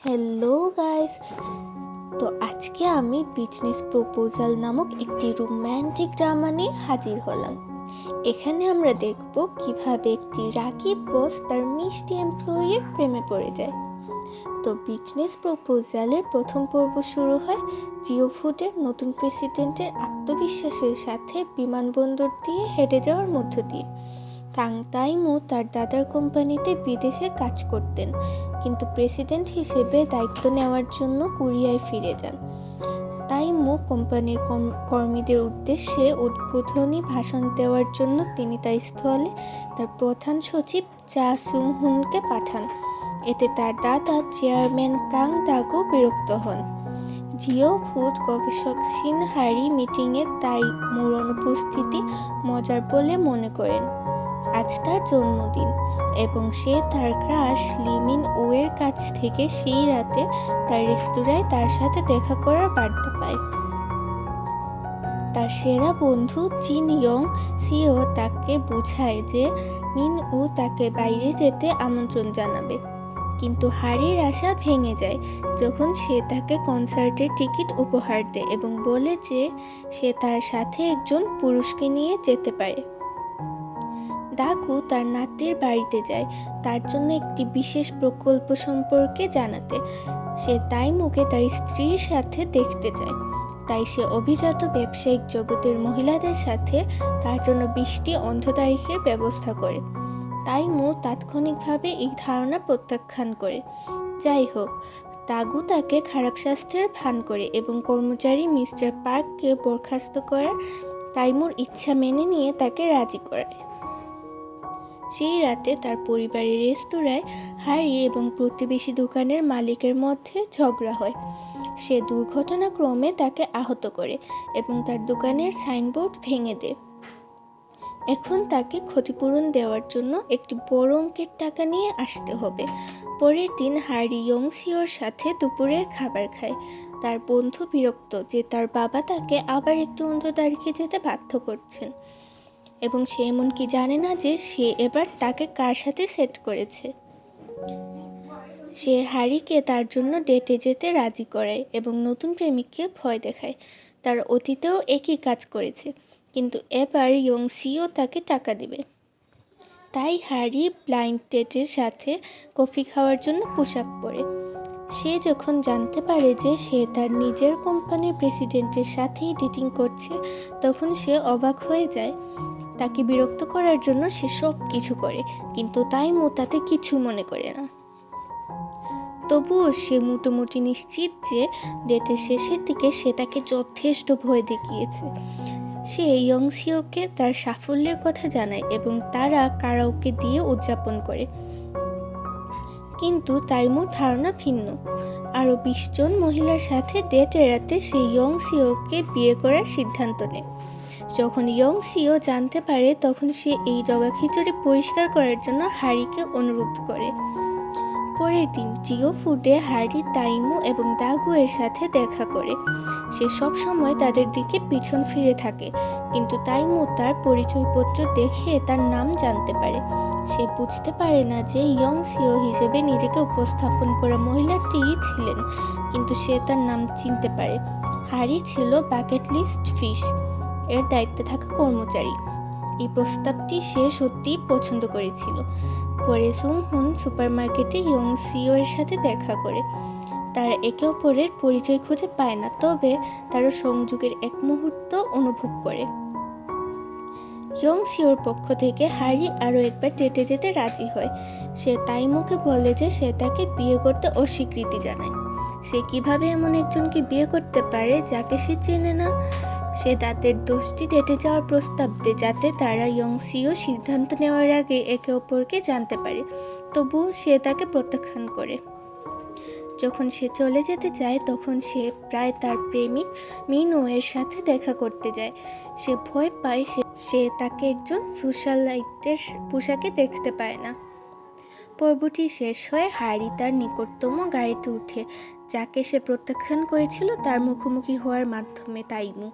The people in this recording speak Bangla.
Hello guys. তো আজকে আমি বিজনেস প্রপোজাল নামক একটি রোম্যান্টিক ড্রামা নিয়ে হাজির হলাম। এখানে আমরা দেখব কিভাবে একটি রাগী বস তার মিষ্টি এমপ্লয়ির প্রেমে পড়ে যায়। তো বিজনেস প্রপোজালের প্রথম পর্ব শুরু হয় জিও ফুডের নতুন প্রেসিডেন্টের আত্মবিশ্বাসের সাথে বিমানবন্দর দিয়ে হেঁটে যাওয়ার মধ্য দিয়ে। কাং তাইমু তার দাদার কোম্পানিতে বিদেশে কাজ করতেন, কিন্তু প্রেসিডেন্ট হিসেবে দায়িত্ব নেওয়ার জন্য কোরিয়ায় ফিরে যান। তাইমু কোম্পানির কর্মীদের উদ্দেশ্যে উদ্বোধনী ভাষণ দেওয়ার জন্য তিনি তার স্থলে তার প্রধান সচিব চা সুং হুনকে পাঠান। এতে তার দাদা চেয়ারম্যান কাং দাগও বিরক্ত হন। জিও ফুড গবেষক শিন হারি মিটিংয়ে তাইমুর অনুপস্থিতি মজার বলে মনে করেন। আজ তার জন্মদিন এবং সে তার ক্রাশ লিমিন ওয়ের কাছ থেকে সেই রাতে তার রেস্তোরাঁয় তার সাথে দেখা করার বার্তা পায়। তার সেরা বন্ধু জিন ইয়ং সিও তাকে বোঝায় যে মিন উ তাকে বাইরে যেতে আমন্ত্রণ জানাবে, কিন্তু হারির আশা ভেঙে যায় যখন সে তাকে কনসার্টের টিকিট উপহার দেয় এবং বলে যে সে তার সাথে একজন পুরুষকে নিয়ে যেতে পারে। দাগু তার নাতির বাড়িতে যায় তার জন্য একটি বিশেষ প্রকল্প সম্পর্কে জানাতে। সে তাইমুকে তার স্ত্রীর সাথে দেখতে চায়, তাই সে অভিজাত ব্যবসায়িক জগতের মহিলাদের সাথে তার জন্য 20টি অন্ধ তারিখের ব্যবস্থা করে। তাইমু তাৎক্ষণিকভাবে এই ধারণা প্রত্যাখ্যান করে। যাই হোক, দাগু তাকে খারাপ স্বাস্থ্যের ভান করে এবং কর্মচারী মিস্টার পার্ককে বরখাস্ত করার তাইমুর ইচ্ছা মেনে নিয়ে তাকে রাজি করায়। সেই রাতে তার পরিবারের রেস্তোরাঁয় হারি এবং প্রতিবেশী দোকানের মালিকের মধ্যে ঝগড়া হয়। সে দুর্ঘটনাক্রমে তাকে আহত করে এবং তার দোকানের সাইনবোর্ড ভেঙে দেয়। এখন তাকে ক্ষতিপূরণ দেওয়ার জন্য একটি বড় অঙ্কের টাকা নিয়ে আসতে হবে। পরের দিন হারি ইয়ংসিওর সাথে দুপুরের খাবার খায়। তার বন্ধু বিরক্ত যে তার বাবা তাকে আবার একটু অন্ধ তারিখে যেতে বাধ্য করছেন এবং সে এমনকি জানে না যে সে এবার তাকে কার সাথে সেট করেছে। সে হারিকে তার জন্য ডেটে যেতে রাজি করায় এবং নতুন প্রেমিককে ভয় দেখায়। তার অতীতেও একই কাজ করেছে, কিন্তু এবার ইয়ংসিও তাকে টাকা দেবে। তাই হারি ব্লাইন্ড ডেটের সাথে কফি খাওয়ার জন্য পোশাক পরে। সে যখন জানতে পারে যে সে তার নিজের কোম্পানির প্রেসিডেন্টের সাথেই ডেটিং করছে, তখন সে অবাক হয়ে যায়। তাকে বিরক্ত করার জন্য সে সব কিছু করে, কিন্তু তাইমু তাতে কিছু মনে করে না। তবুও সে মোটামুটি নিশ্চিত যে ডেটের শেষের দিকে সে তাকে যথেষ্ট ভয় দেখিয়েছে। সে ইয়ংসিওকে তার সাফল্যের কথা জানায় এবং তারা কারাওকে দিয়ে উদযাপন করে। কিন্তু তাইমুর ধারণা ভিন্ন। আরও 20 জন মহিলার সাথে ডেট এড়াতে সে ইয়ংসিওকে বিয়ে করার সিদ্ধান্ত নেয়। যখন ইয়ংসিও জানতে পারে, তখন সে এই জগাখিচুড়ি পরিষ্কার করার জন্য হারিকে অনুরোধ করে। পরের দিন জিও ফুডে হারি তাইমু এবং দাগু এর সাথে দেখা করে। সে সব সময় তাদের দিকে পিছন ফিরে থাকে, কিন্তু তাইমু তার পরিচয়পত্র দেখে তার নাম জানতে পারে। সে বুঝতে পারে না যে ইয়ংসিও হিসেবে নিজেকে উপস্থাপন করা মহিলাটিই ছিলেন, কিন্তু সে তার নাম চিনতে পারে। হারি ছিল বাকেট লিস্ট ফিশ এর দায়িত্বে থাকা কর্মচারী। এই প্রস্তাবটি সে সত্যিই পছন্দ করেছিল। পরে সুং হুন সুপারমার্কেটে ইয়ংসিও এর সাথে দেখা করে। তারা একে অপরের পরিচয় খুঁজে পায় না, তবে তারা সংযোগের এক মুহূর্ত অনুভব করে। ইয়ংসিওর পক্ষ থেকে হারি আরও একবার ডেটে যেতে রাজি হয়। সে তাইমুকে বলে যে সে তাকে বিয়ে করতে অস্বীকৃতি জানায়। সে কিভাবে এমন একজনকে বিয়ে করতে পারে যাকে সে চেনে না। সে তাদের 10টি ডেটে যাওয়ার প্রস্তাব দেয় যাতে তারা ইয়ংসিও সিদ্ধান্ত নেওয়ার আগে একে অপরকে জানতে পারে, তবুও সে তাকে প্রত্যাখ্যান করে। যখন সে চলে যেতে চায়, তখন সে প্রায় তার প্রেমিক মিনও এর সাথে দেখা করতে যায়। সে ভয় পায় সে তাকে একজন সোশ্যালাইটের পোশাকে দেখতে পায় না। পর্বটি শেষ হয়ে হারি তার নিকটতম গাড়িতে উঠে যাকে সে প্রত্যাখ্যান করেছিল তার মুখোমুখি হওয়ার মাধ্যমে তাইমু।